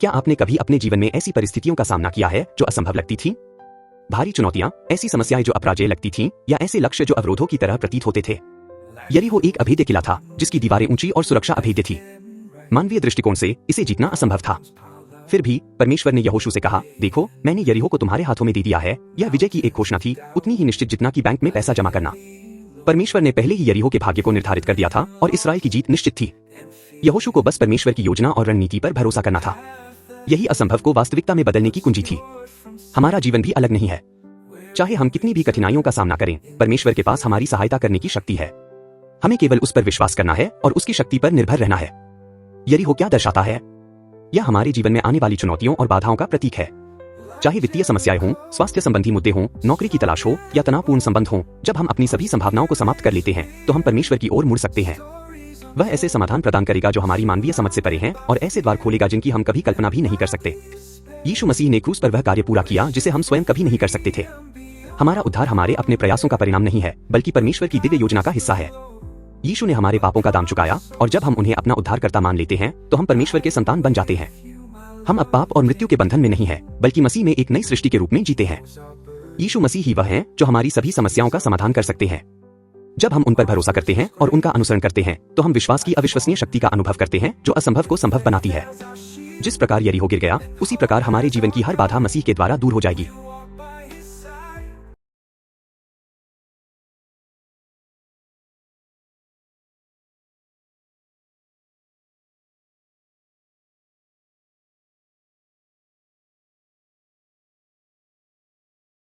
क्या आपने कभी अपने जीवन में ऐसी परिस्थितियों का सामना किया है जो असंभव लगती थीं? भारी चुनौतियां, ऐसी समस्याएं जो अपराजेय लगती थीं, या ऐसे लक्ष्य जो अवरोधों की तरह प्रतीत होते थे? यरीहो एक अभेद्य किला था जिसकी दीवारें ऊंची और सुरक्षा अभेद्य थी। मानवीय दृष्टिकोण से इसे जीतना असंभव था। फिर भी परमेश्वर ने यहोशू से कहा, देखो, मैंने यरीहो को तुम्हारे हाथों में दे दिया है। यह विजय की एक घोषणा थी, उतनी ही निश्चित जितना कि बैंक में पैसा जमा करना। परमेश्वर ने पहले ही यरीहो के भाग्य को निर्धारित कर दिया था और इस्राएल की जीत निश्चित थी। यहोशू को बस परमेश्वर की योजना और रणनीति पर भरोसा करना था। यही असंभव को वास्तविकता में बदलने की कुंजी थी। हमारा जीवन भी अलग नहीं है। चाहे हम कितनी भी कठिनाइयों का सामना करें, परमेश्वर के पास हमारी सहायता करने की शक्ति है। हमें केवल उस पर विश्वास करना है और उसकी शक्ति पर निर्भर रहना है। यरीहो क्या दर्शाता है? यह हमारे जीवन में आने वाली चुनौतियों और बाधाओं का प्रतीक है। चाहे वित्तीय समस्याएं हों, स्वास्थ्य संबंधी मुद्दे हों, नौकरी की तलाश हो या तनावपूर्ण संबंध हों, जब हम अपनी सभी संभावनाओं को समाप्त कर लेते हैं तो हम परमेश्वर की ओर मुड़ सकते हैं। वह ऐसे समाधान प्रदान करेगा जो हमारी मानवीय समझ से परे हैं और ऐसे द्वार खोलेगा जिनकी हम कभी कल्पना भी नहीं कर सकते। यीशु मसीह ने क्रूस पर वह कार्य पूरा किया जिसे हम स्वयं कभी नहीं कर सकते थे। हमारा उद्धार हमारे अपने प्रयासों का परिणाम नहीं है, बल्कि परमेश्वर की दिव्य योजना का हिस्सा है। यीशु ने हमारे पापों का दाम चुकाया और जब हम उन्हें अपना उद्धारकर्ता मान लेते हैं तो हम परमेश्वर के संतान बन जाते हैं। हम अब पाप और मृत्यु के बंधन में नहीं है, बल्कि मसीह में एक नई सृष्टि के रूप में जीते हैं। यीशु मसीह ही वह हैं जो हमारी सभी समस्याओं का समाधान कर सकते हैं। जब हम उन पर भरोसा करते हैं और उनका अनुसरण करते हैं तो हम विश्वास की अविश्वसनीय शक्ति का अनुभव करते हैं जो असंभव को संभव बनाती है। जिस प्रकार यरीहो गिर गया, उसी प्रकार हमारे जीवन की हर बाधा मसीह के द्वारा दूर हो जाएगी।